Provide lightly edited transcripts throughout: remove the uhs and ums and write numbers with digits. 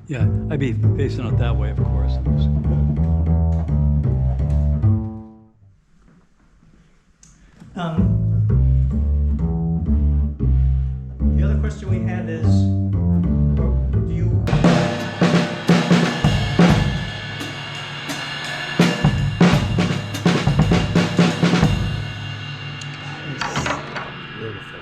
Yeah, I'd be facing it that way, of course. The other question we had is, do you? Beautiful.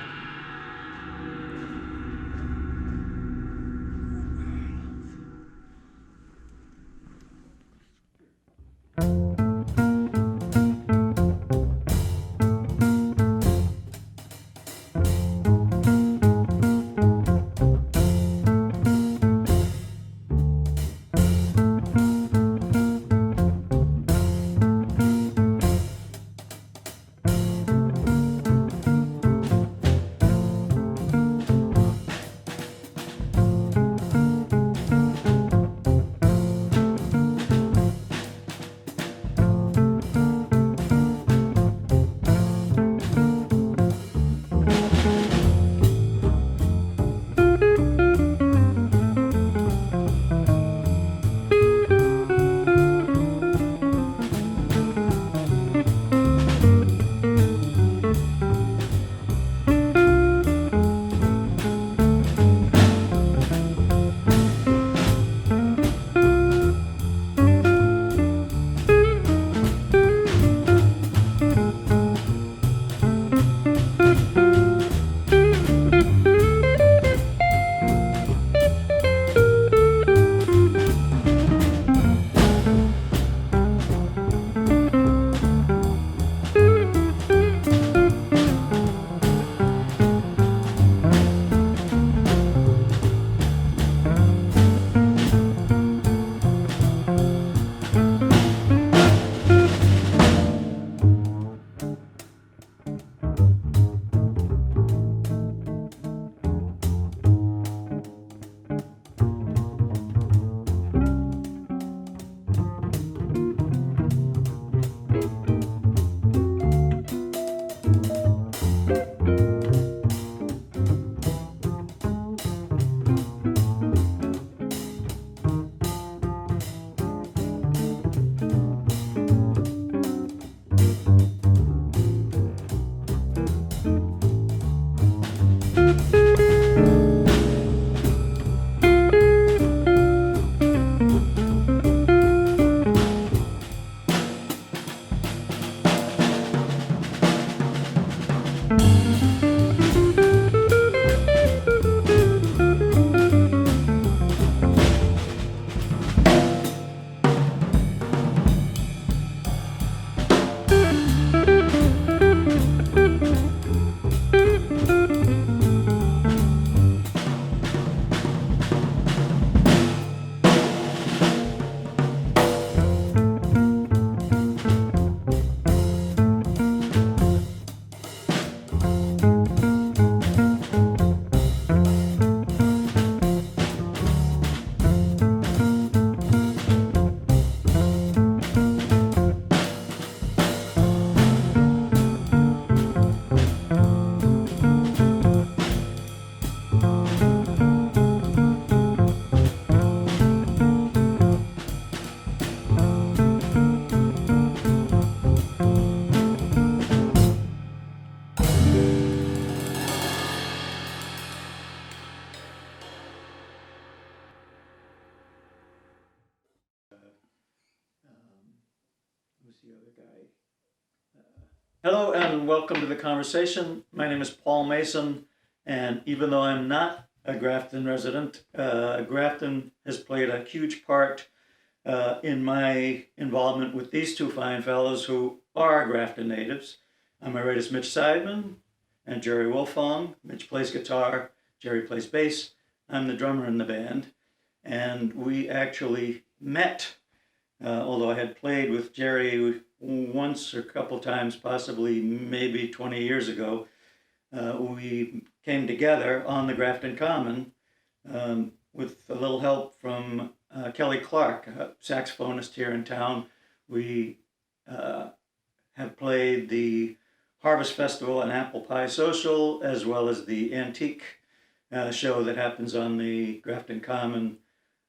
Who's the other guy? Hello and welcome to the conversation. My name is Paul Mason, and even though I'm not a Grafton resident, Grafton has played a huge part in my involvement with these two fine fellows who are Grafton natives. On my right is Mitch Seidman and Jerry Wolfong. Mitch plays guitar, Jerry plays bass. I'm the drummer in the band, and we actually met. Although I had played with Jerry once or a couple times, possibly maybe 20 years ago, we came together on the Grafton Common with a little help from Kelly Clark, a saxophonist here in town. We have played the Harvest Festival and Apple Pie Social, as well as the Antique show that happens on the Grafton Common,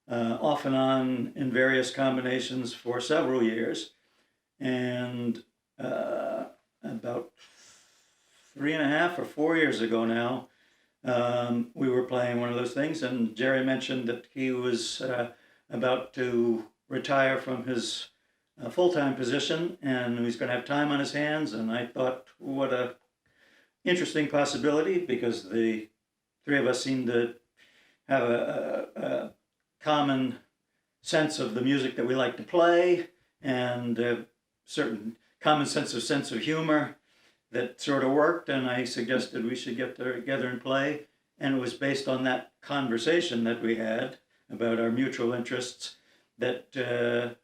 off and on in various combinations for several years. And about 3.5 or 4 years ago now, we were playing one of those things, and Jerry mentioned that he was about to retire from his full-time position, and he's going to have time on his hands. And I thought, what a interesting possibility, because the three of us seem to have a common sense of the music that we like to play, and a certain common sense of humor that sort of worked. And I suggested we should get together and play, and it was based on that conversation that we had about our mutual interests that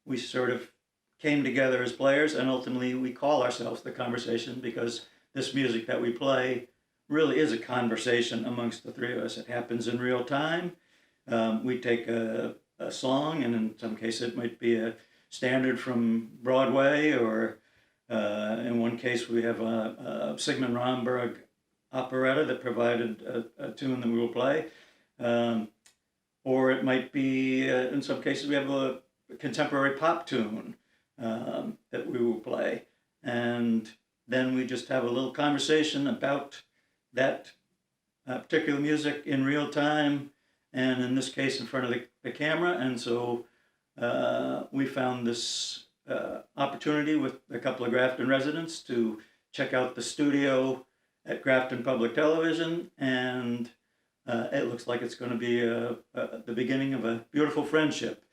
we sort of came together as players, and ultimately we call ourselves The Conversation, because this music that we play really is a conversation amongst the three of us. It happens in real time. We take a song, and in some cases it might be a standard from Broadway, or in one case we have a Sigmund Romberg operetta that provided a tune that we will play. Or it might be, in some cases, we have a contemporary pop tune that we will play. And then we just have a little conversation about that particular music in real time, and in this case in front of the camera. And so we found this opportunity with a couple of Grafton residents to check out the studio at Grafton Public Television, and it looks like it's going to be the beginning of a beautiful friendship.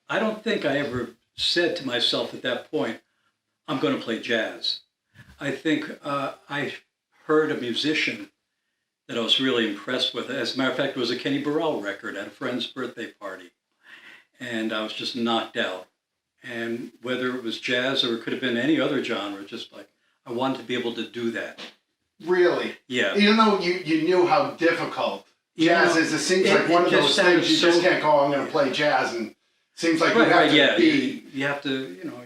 I don't think I ever said to myself at that point, I'm going to play jazz. I think I heard a musician that I was really impressed with. As a matter of fact, it was a Kenny Burrell record at a friend's birthday party. And I was just knocked out. And whether it was jazz or it could have been any other genre, just like I wanted to be able to do that. Really? Yeah. Even though you knew how difficult Yeah. jazz is, it seems It- like one it of just those things you sounds just so- can't go, I'm going to play jazz, and seems like Right, you have right, to yeah. be. You have to,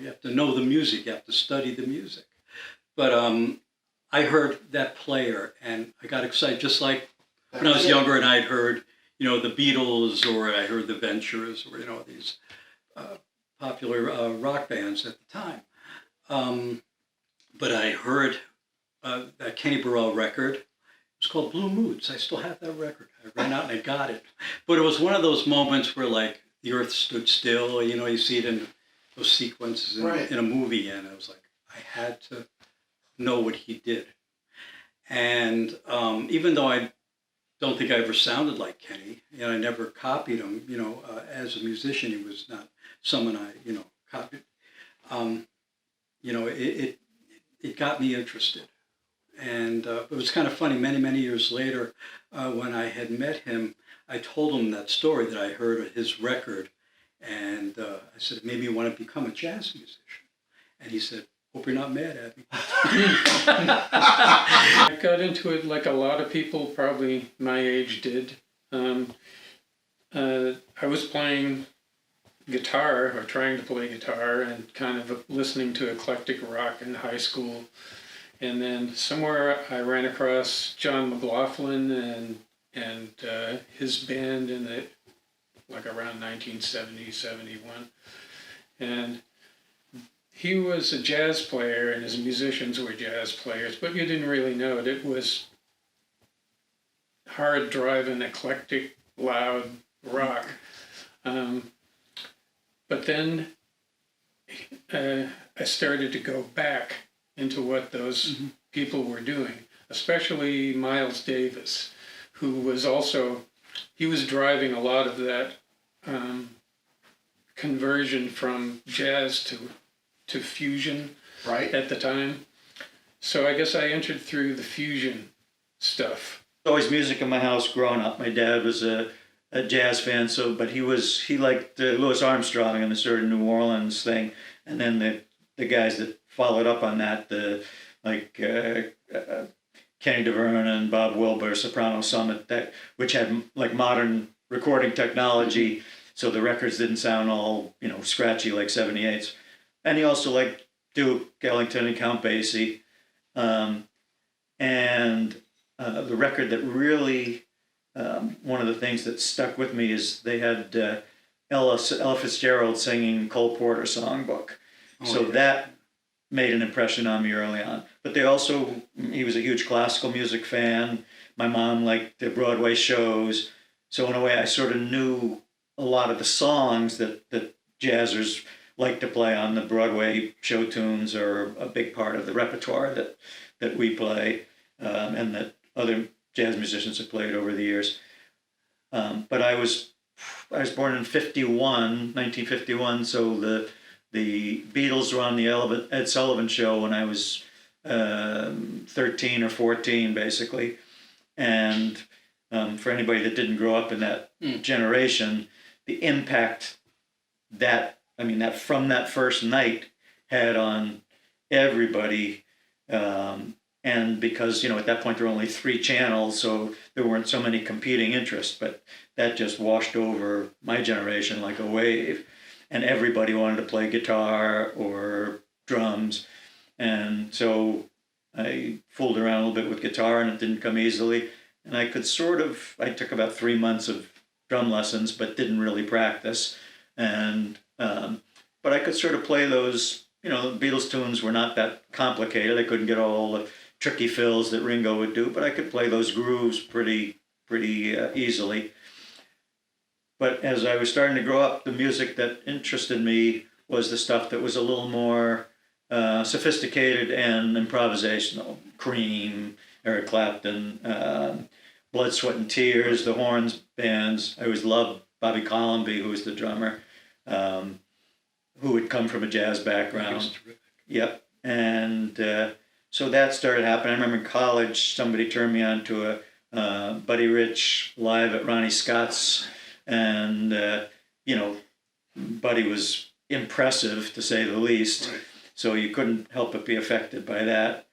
you have to know the music. You have to study the music. But I heard that player and I got excited, just like when I was younger and I'd heard, the Beatles or I heard the Ventures or, these popular rock bands at the time. But I heard that Kenny Burrell record. It was called Blue Moods. I still have that record. I ran out and I got it. But it was one of those moments where like the earth stood still. You see it in those sequences Right. in a movie. And I was like, I had to know what he did. And even though I don't think I ever sounded like Kenny, and I never copied him, as a musician, he was not someone I, copied. It got me interested. And it was kind of funny, many, many years later, when I had met him, I told him that story that I heard of his record. And I said, maybe you want to become a jazz musician. And he said, hope you're not mad at me. I got into it like a lot of people probably my age did. I was playing guitar or trying to play guitar and kind of listening to eclectic rock in high school. And then somewhere I ran across John McLaughlin and his band in the like around 1970, 71. And he was a jazz player and his musicians were jazz players, but you didn't really know it. It was hard driving, eclectic, loud rock. But then I started to go back into what those people were doing, especially Miles Davis, who was also, he was driving a lot of that conversion from jazz to fusion Right. at the time. So I guess I entered through the fusion stuff. Always music in my house growing up. My dad was a jazz fan, but he liked Louis Armstrong and the sort of New Orleans thing, and then the guys that followed up on that, Kenny DeVerne and Bob Wilber, Soprano Summit, which had like modern recording technology, so the records didn't sound all scratchy like 78s. And he also liked Duke Ellington and Count Basie, and the record that really one of the things that stuck with me is they had Ella Fitzgerald singing Cole Porter Songbook. That made an impression on me early on. But he was a huge classical music fan. My mom liked the Broadway shows. So in a way, I sort of knew a lot of the songs that jazzers like to play on the Broadway show tunes are a big part of the repertoire that we play and that other jazz musicians have played over the years. But I was born in 1951, so the Beatles were on the Ed Sullivan Show when I was 13 or 14, basically. And for anybody that didn't grow up in that generation, the impact that from that first night had on everybody. And because, at that point there were only 3 channels, so there weren't so many competing interests, but that just washed over my generation like a wave. And everybody wanted to play guitar or drums. And so I fooled around a little bit with guitar and it didn't come easily. And I took about 3 months of drum lessons, but didn't really practice. And, but I could sort of play those, the Beatles tunes were not that complicated. I couldn't get all the tricky fills that Ringo would do, but I could play those grooves pretty easily. But as I was starting to grow up, the music that interested me was the stuff that was a little more sophisticated and improvisational. Cream, Eric Clapton, Blood, Sweat and Tears, the Horns bands. I always loved Bobby Colomby, who was the drummer. who had come from a jazz It background. was terrific. Yep. And so that started happening. I remember in college, somebody turned me on to a Buddy Rich live at Ronnie Scott's. And, Buddy was impressive, to say the least. Right. So you couldn't help but be affected by that.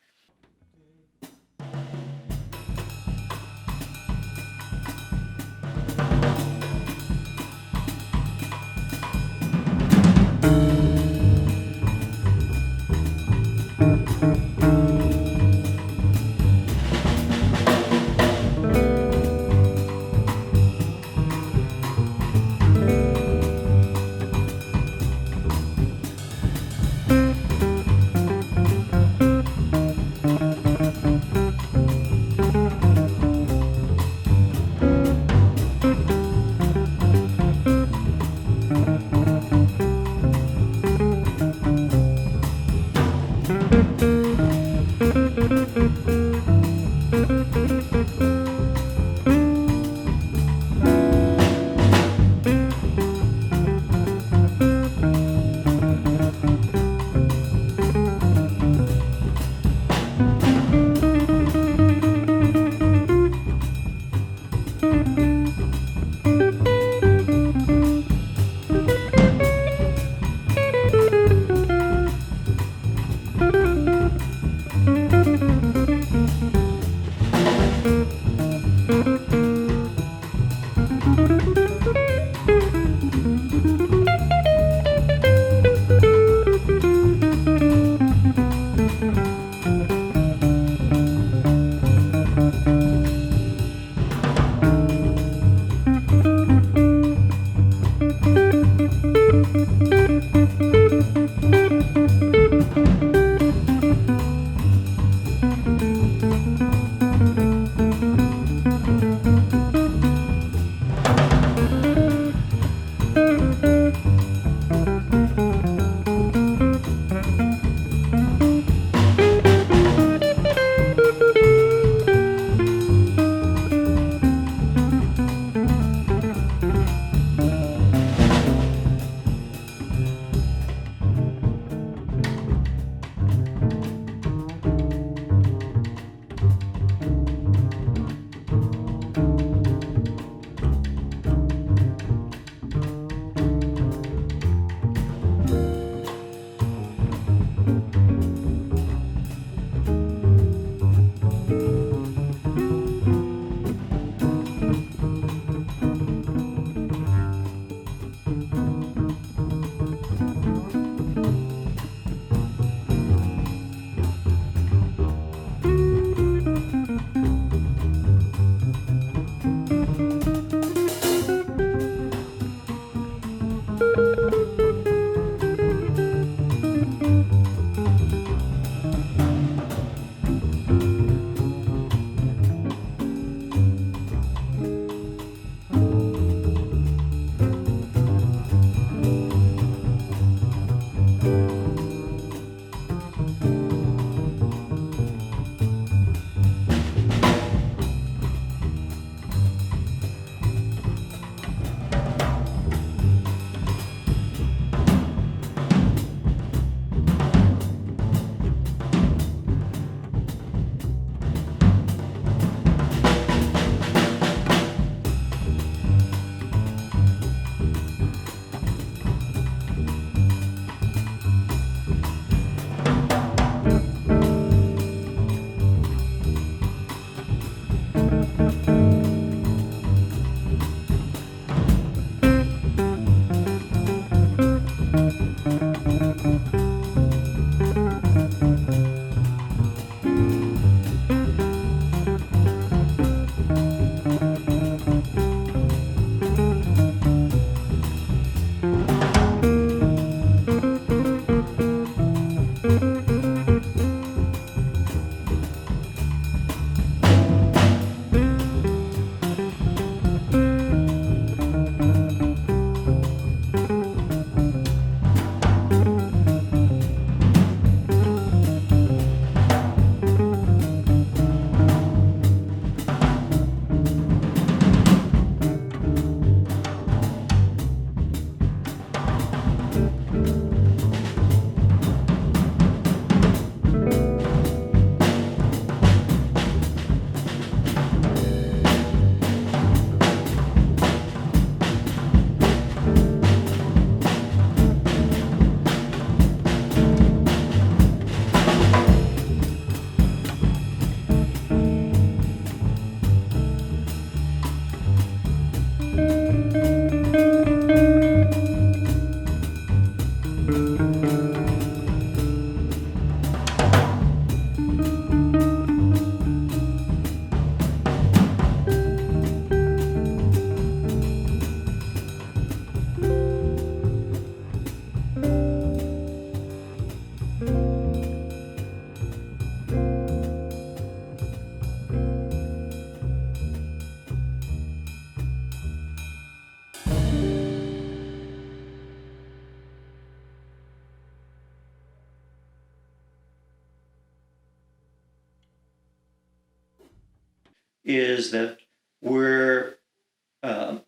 is that we're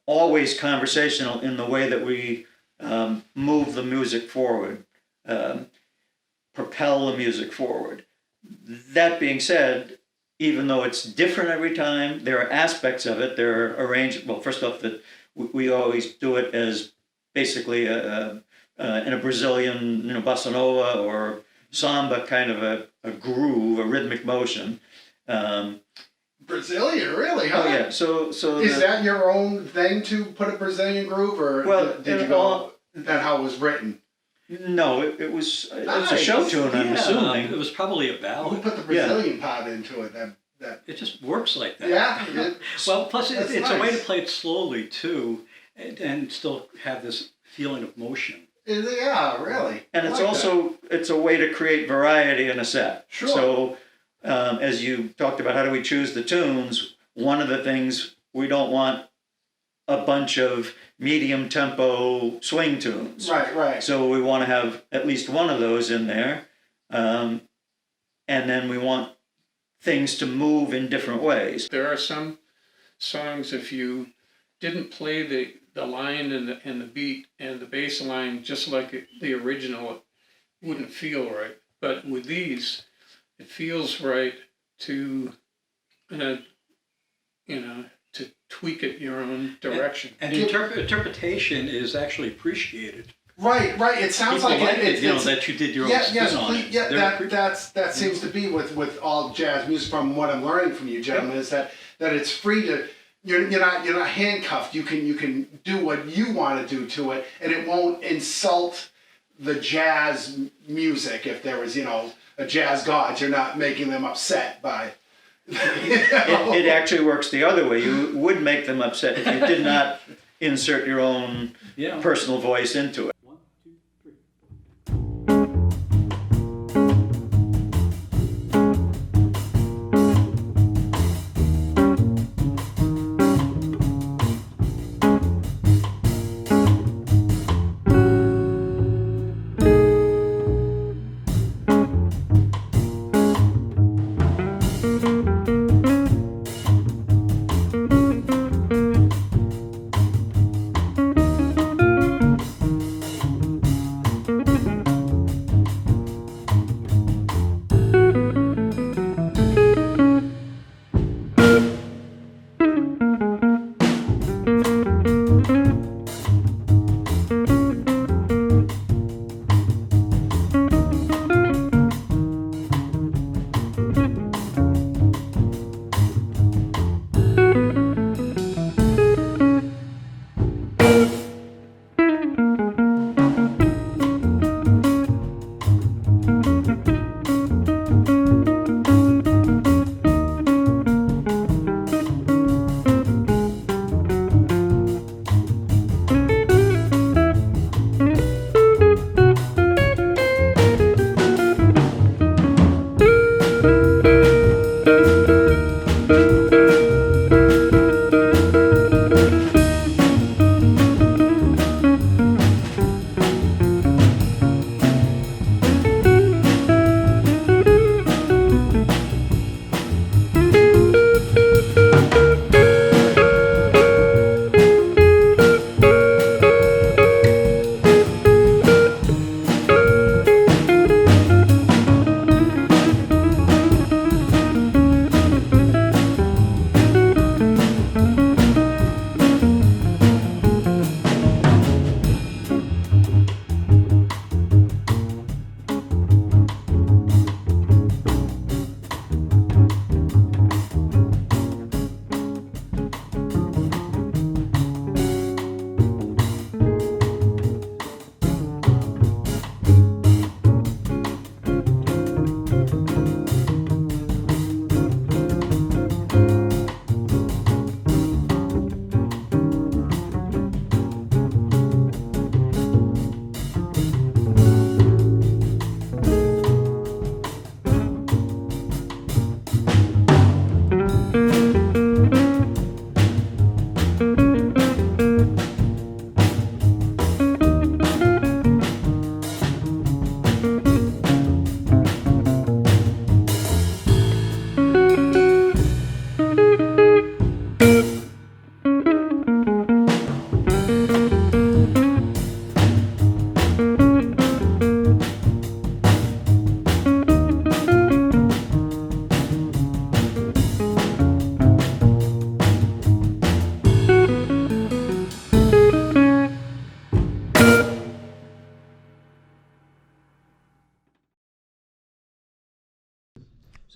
always conversational in the way that we move the music forward, propel the music forward. That being said, even though it's different every time, there are aspects of it. There are arranged. Well, first off, that we always do it as basically in a Brazilian, bossa nova or samba kind of a groove, a rhythmic motion. Brazilian, really? Huh? Oh yeah. So Is that your own thing to put a Brazilian groove, or Well, did you go that how it was written? no, it was it's a Nice. show tune. I'm Yeah, assuming. it was probably a Who ballad. put the Brazilian part into it? That It just works like that. yeah. Well, plus That's it's a way to nice. play it slowly too, and still have this feeling of motion. Yeah, really. And it's I like also it's a way to create variety in a set. Sure. So as you talked about, how do we choose the tunes? One of the things, we don't want a bunch of medium tempo swing tunes. that. Right. So we want to have at least one of those in there, and then we want things to move in different ways. There are some songs, if you didn't play the line and the beat and the bass line just like the original, it wouldn't feel right. But with these, it feels right to, to tweak it your own direction. And interpretation is actually appreciated. Right. It sounds People like like it, it, that you did your own Yeah, spin yes, on please, it. yeah. They're That seems to be with all jazz music. From what I'm learning from you, gentlemen, is that it's free to. You're not handcuffed. You can do what you want to do to it, and it won't insult the jazz music. If there was a jazz god, you're not making them upset by. It actually works the other way. You would make them upset if you did not insert your own Yeah. personal voice into it. 1, 2, 3.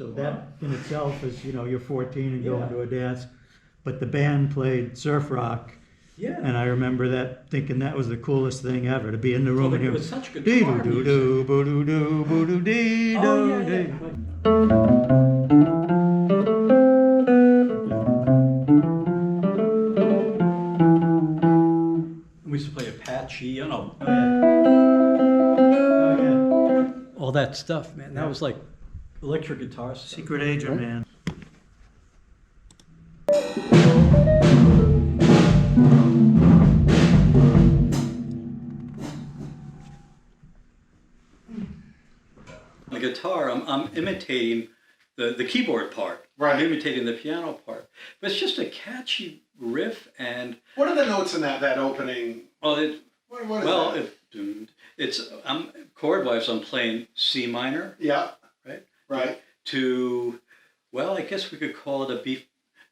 So that in itself is, you're 14 and going to a dance. But the band played surf rock. Yeah. And I remember that, thinking that was the coolest thing ever, to be in the room and it hear. was such guitar music. Oh, yeah. We used to play Apache, Oh, yeah. all that stuff, man. That was like electric guitar stuff. Secret agent, man. The guitar, I'm imitating the keyboard part. Right. I'm imitating the piano part. But it's just a catchy riff, and What are the notes in that opening? well, it, What is well, that? it's I'm chord wise. I'm playing C minor, Yeah. right? Right. To, well, I guess we could call it a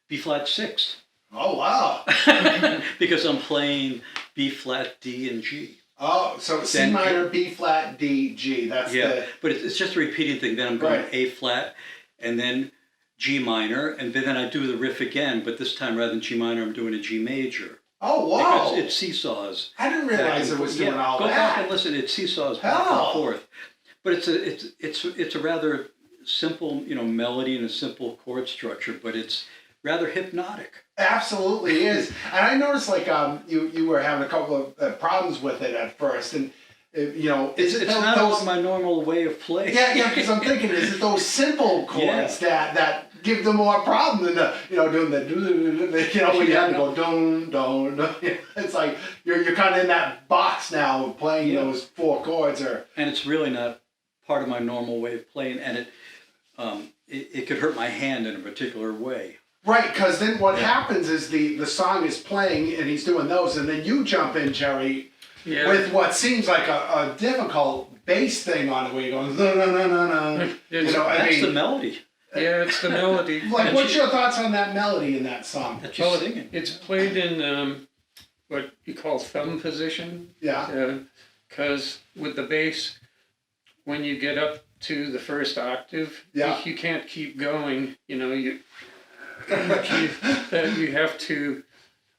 B flat sixth, Oh wow. because I'm playing B flat, D, and G. Oh, so C Then- minor, B flat, D, G. That's Yeah, but it's just a repeating thing. Then I'm going Right. A flat, and then G minor, and then I do the riff again. But this time, rather than G minor, I'm doing a G major. Oh wow. Because it seesaws. I didn't realize it was doing all go that. back and listen. It seesaws back Hell. and forth. But it's a rather simple melody and a simple chord structure, but it's rather hypnotic. Absolutely is. And I noticed like you were having a couple of problems with it at first, and It's is it not those? my normal way of playing. Yeah, because I'm thinking, is it those simple chords that give them more problem than the doing the when you have to go dun dun dun. It's like you're kind of in that box now of playing those four chords or. And it's really not part of my normal way of playing, and it could hurt my hand in a particular way. Right, because then what happens is the song is playing and he's doing those, and then you jump in, Jerry, Yeah. with what seems like a difficult bass thing on it, where you go no no no no no. That's the melody. Yeah, it's the melody. Like, And what's your thoughts on that melody in that song? That's Well, just singing. it's played in what you call thumb position. Yeah. Because with the bass, when you get up to the first octave, Yeah. you can't keep going. You have to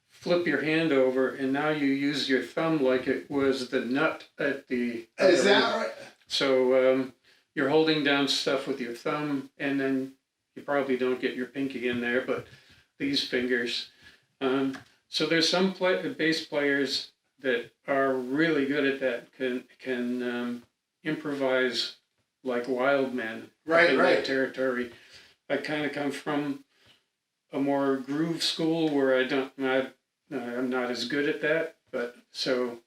flip your hand over, and now you use your thumb like it was the nut at the. Is that right? So you're holding down stuff with your thumb, and then you probably don't get your pinky in there, but these fingers. So there's some bass players that are really good at that, can improvise like wild men Right, in right. that territory. I kind of come from a more groove school where I'm not as good at that, but so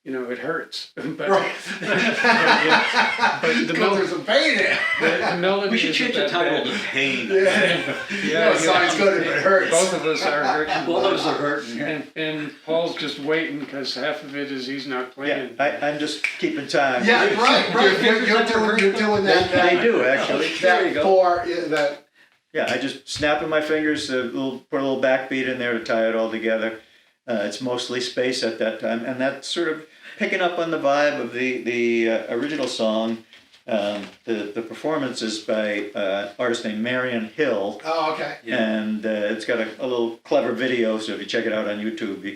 it hurts. But, Right. but the, Because there's some pain in it. the melody We should isn't change the that title bad. to Pain. Yeah. It sounds good if it hurts. Both of us are hurting. Both of us are hurting. Yeah. And Paul's just waiting because half of it is he's not Yeah, playing. I'm just keeping time. Yeah, right. Your fingers You're like your doing that. They do, actually. There you That go. that. Yeah, I just snap in my fingers, put a little backbeat in there to tie it all together. It's mostly space at that time, and that's sort of picking up on the vibe of the original song. The performance is by an artist named Marion Hill, Oh, okay. Yeah. and it's got a little clever video. So if you check it out on YouTube, you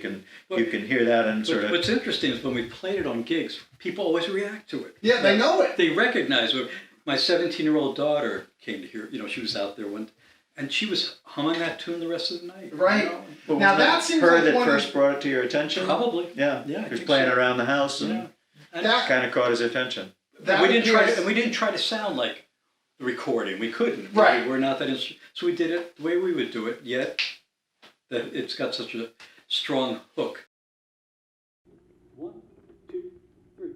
can hear that and sort of. What's interesting is when we played it on gigs, people always react to it. Yeah, they know it. They recognize it. My 17-year-old daughter came to hear, she was out there and she was humming that tune the rest of the night. Right. But Now was that seems her like that one of- first brought it to your attention. Probably. Yeah, Yeah, I he was think playing so. around the house and Yeah. And That- kind of caught his attention. That we didn't appears- try to sound like the recording. We couldn't. Right. We're not that so we did it the way we would do it. Yet that it's got such a strong hook. 1, 2, 3.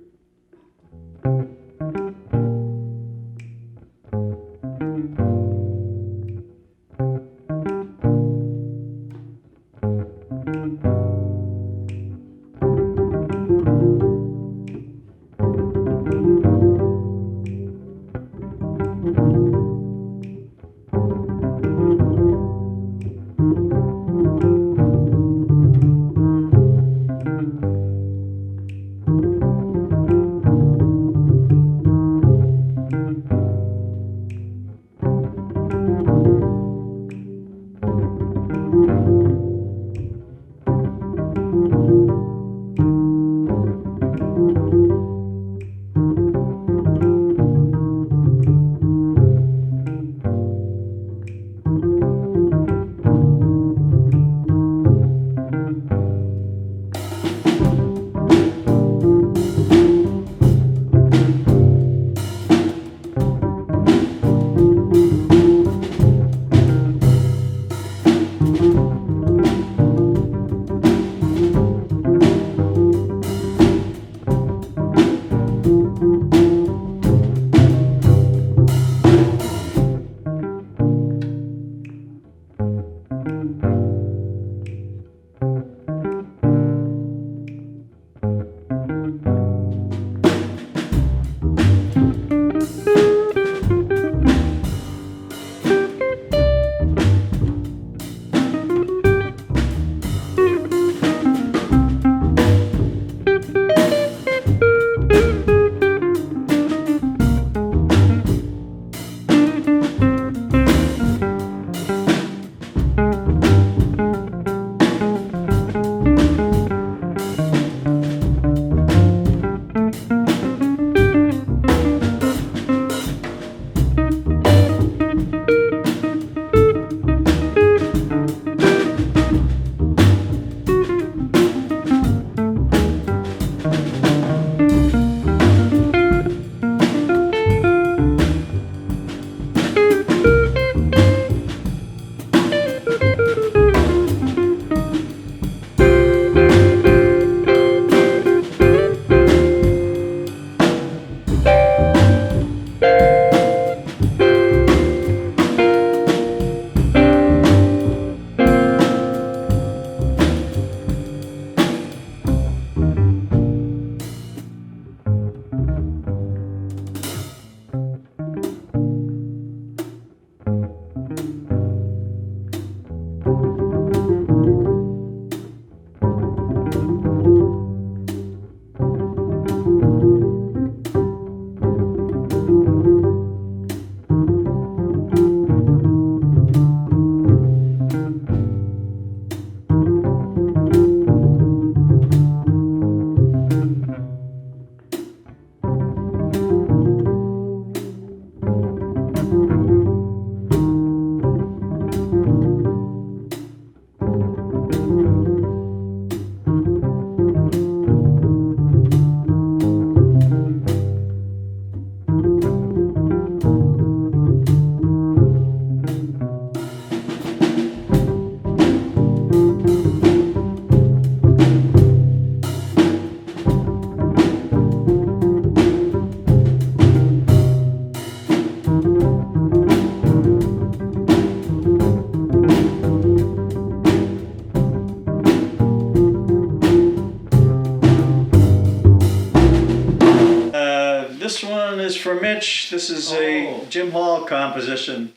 for Mitch. This is Oh. a Jim Hall composition.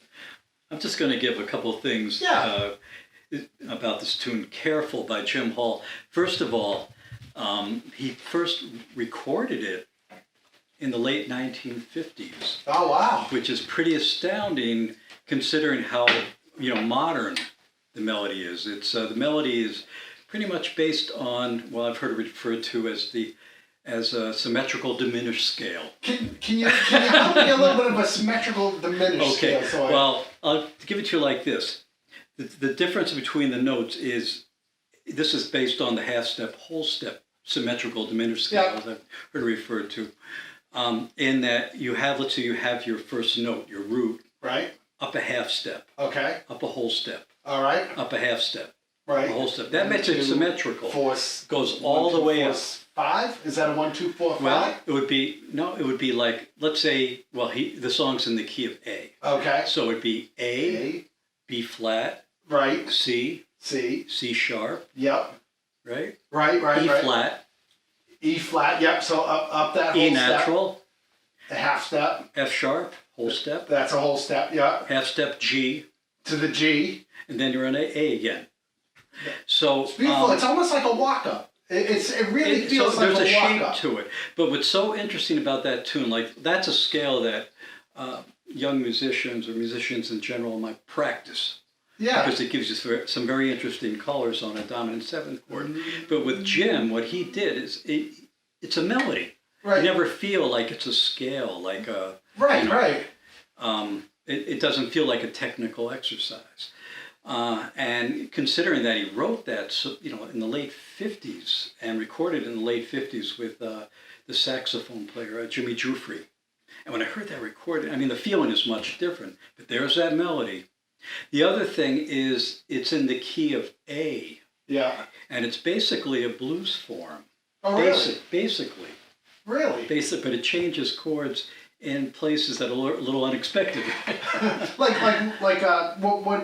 I'm just going to give a couple of things Yeah. about this tune, Careful by Jim Hall. First of all, he first recorded it in the late 1950s, Oh wow. which is pretty astounding considering how modern the melody is. It's the melody is pretty much based on, well, I've heard it referred to as a symmetrical diminished scale. Can you help me a little bit of a symmetrical diminished Okay, scale? well, I'll give it to you like this. The difference between the notes is, this is based on the half step, whole step, symmetrical diminished scale, Yeah. as I've heard it referred to, in that you have, let's say you have your first note, your root, Right. up a half step, Okay. up a whole step, All right. up a half step, Right. a whole step. That One, makes it two, symmetrical. Four. Goes all the way up. 5? Is that a 1, 2, 4, 5? Well, it would be like, let's say, well, the song's in the key of A. Okay. So it'd be A, A. B flat, Right. C, C. C sharp, Yep. right? Right. Right. E right. flat, E flat. Yep. So up that whole E step. natural, The half step. F sharp, whole step, That's a whole step. Yeah. half step G, To the G. and then you're on A again. So It's beautiful. It's almost like a walk up. It really feels so like there's a a walk shape up. to it. But what's so interesting about that tune, like that's a scale that young musicians or musicians in general might practice, Yeah. because it gives you some very interesting colors on a dominant seventh chord. Mm-hmm. But with Jim, what he did is it's a melody. Right. You never feel like it's a scale, like a. Right. you know, Right. It doesn't feel like a technical exercise. And considering that he wrote that, in the late 50s and recorded in the late 50s with the saxophone player, Jimmy Jufrey. And when I heard that recording, I mean, the feeling is much different, but there's that melody. The other thing is it's in the key of A, Yeah. and it's basically a blues form. Oh, really? Basically. Really? But it changes chords in places that are a little unexpected. What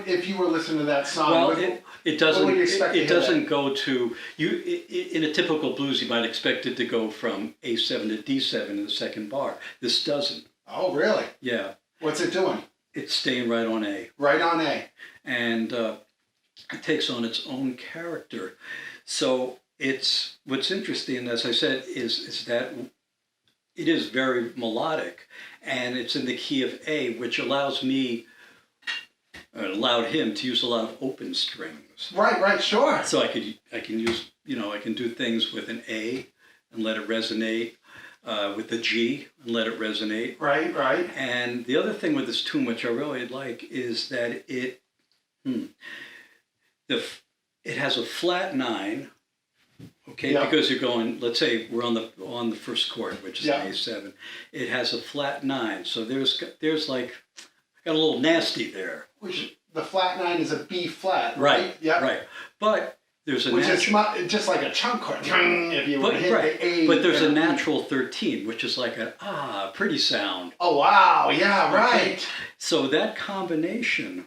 if you were listening to that song? Well, what- it doesn't. what would you expect to It hear doesn't go to you. In a typical blues, you might expect it to go from A7 to D7 in the second bar. This doesn't. Oh, really? Yeah, What's it doing? it's staying right on A, Right on A. and it takes on its own character. So it's what's interesting, as I said, is that it is very melodic, and it's in the key of A, which allows me, allowed him to use a lot of open strings. Right. Sure. So I can use, I can do things with an A and let it resonate, with the G and let it resonate. Right. And the other thing with this tune, which I really like, is that it has a flat 9. Okay, Yeah. because you're going. Let's say we're on the first chord, which is Yeah. an A7. It has a flat 9, so there's like got a little nasty there. Which the flat 9 is a B flat. Right. Yeah. Right. But there's a Which natural. is just like a chunk chord. If you were to hit Right, the A. but there's a and- natural 13, which is like a pretty sound. Oh wow! Yeah. Right. So that combination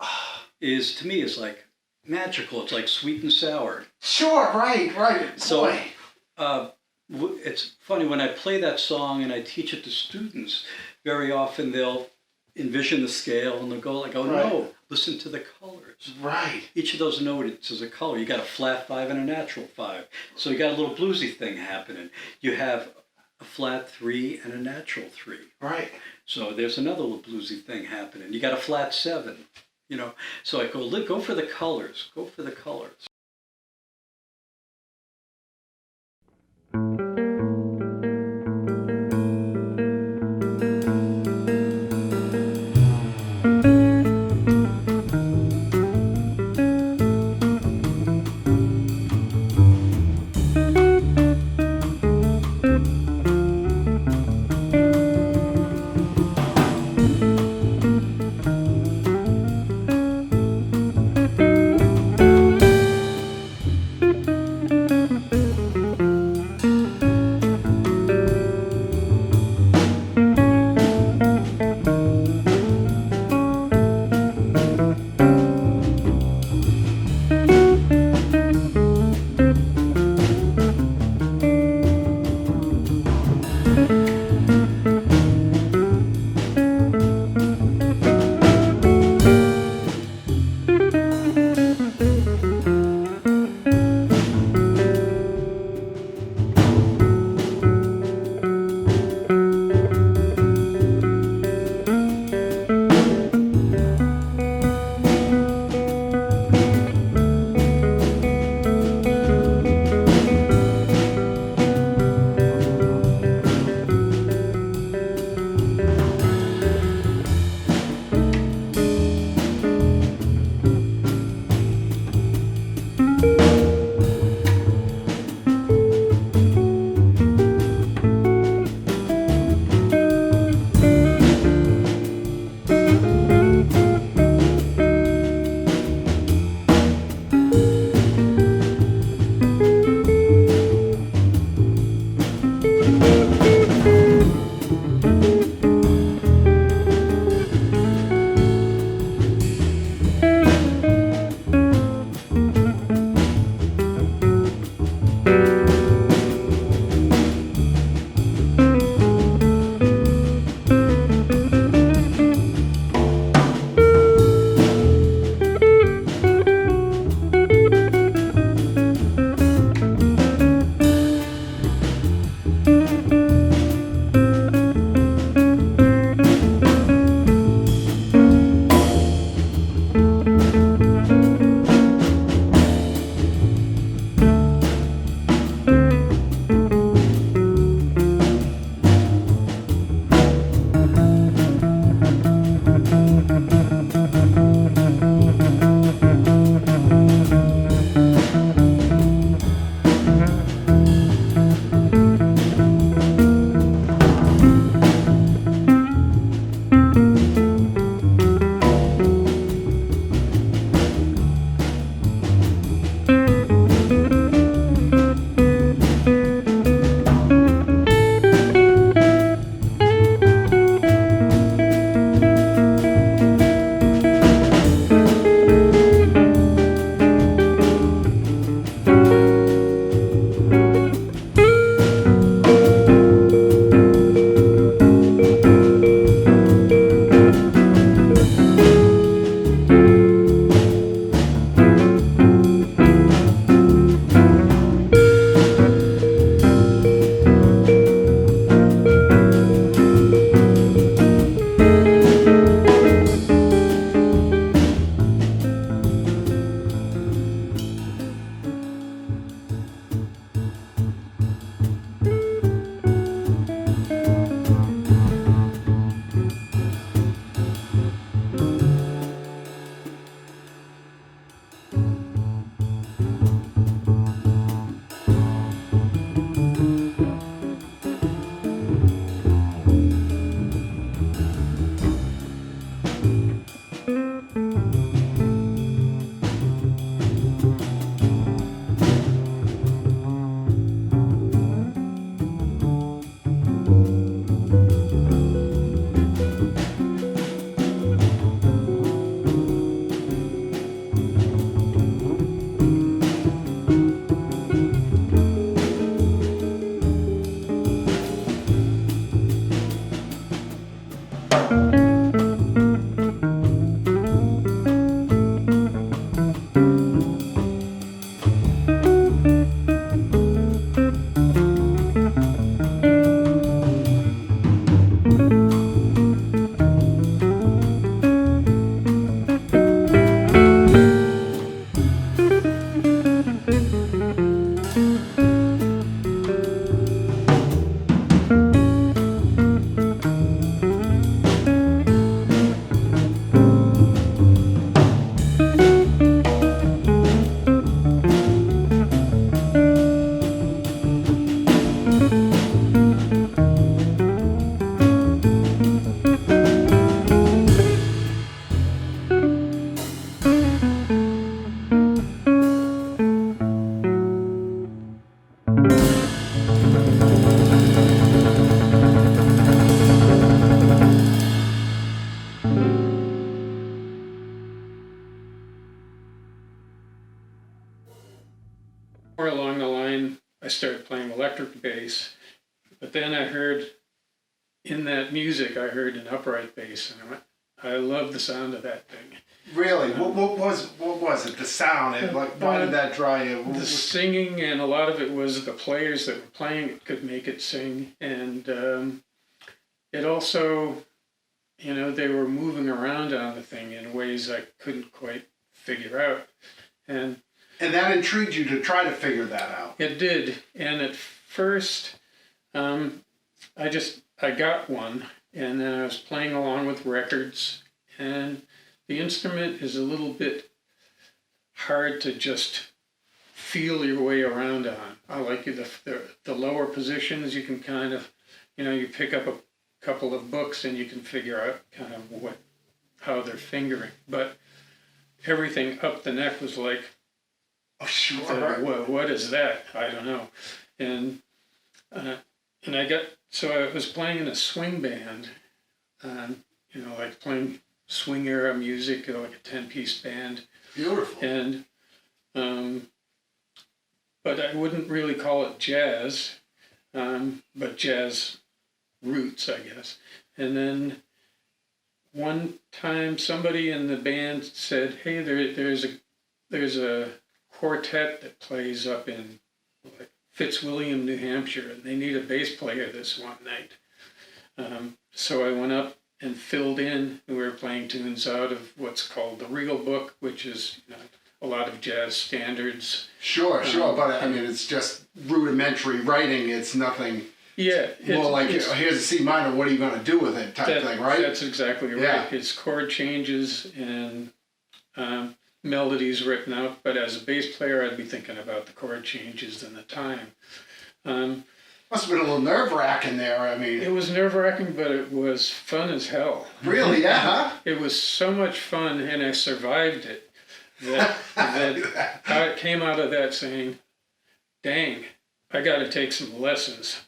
is, to me, is like magical. It's like sweet and sour. Sure. Right. So Boy. It's funny when I play that song and I teach it to students. Very often they'll envision the scale and they'll go like, "Oh Right. no, listen to the colors." Right. Each of those notes is a color. You got a flat 5 and a natural 5. So you got a little bluesy thing happening. You have a flat 3 and a natural 3. Right. So there's another little bluesy thing happening. You got a flat 7, So I go for the colors. Go for the colors. I started playing electric bass. But then I heard, in that music, I heard an upright bass, and I went, I love the sound of that thing. Really? What was it? The sound? Why did that draw you? The singing, and a lot of it was the players that were playing it could make it sing, and it also, you know, they were moving around on the thing in ways I couldn't quite figure out, and that intrigued you to try to figure that out. it did. And at first, I got one, and then I was playing along with records, and the instrument is a little bit hard to just feel your way around on. I like the lower positions. You can kind of, you know, you pick up a couple of books and you can figure out kind of how they're fingering. But everything up the neck was like, Oh, sure. what is that? I don't know. And I was playing in a swing band, you know, like playing swing era music, like a 10-piece band. Beautiful. And but I wouldn't really call it jazz, but jazz roots, I guess. And then one time somebody in the band said, hey, there's a quartet that plays up in like Fitzwilliam, New Hampshire, and they need a bass player this one night. So I went up and filled in. We were playing tunes out of what's called the Regal Book, which is, you know, a lot of jazz standards. Sure, but I mean, it's just rudimentary writing. It's nothing. Yeah. Well, like here's a C minor. What are you going to do with it? Type thing, right? That's exactly right. Yeah. It's chord changes and melodies written out. But as a bass player, I'd be thinking about the chord changes and the time. Must have been a little nerve wracking there. I mean, It was nerve-wracking, but it was fun as hell. really, yeah, huh? It was so much fun, and I survived it. That I came out of that saying, dang, I got to take some lessons.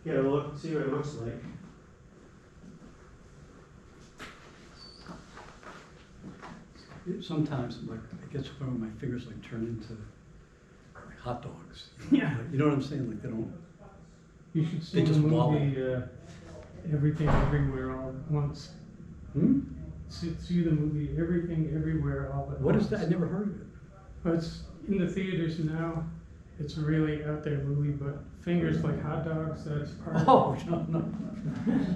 get a look, see what it looks like. Sometimes, like, it gets where my fingers like turn into like hot dogs. Yeah. You know what I'm saying? Like they don't. You should see They the just wobble. movie Everything Everywhere All at Once. Hmm? See the movie Everything Everywhere All at What Once. is that? I never heard of it. Well, it's in the theaters now. It's a really out there movie, but fingers like hot dogs, that's part of it. Oh, no, no.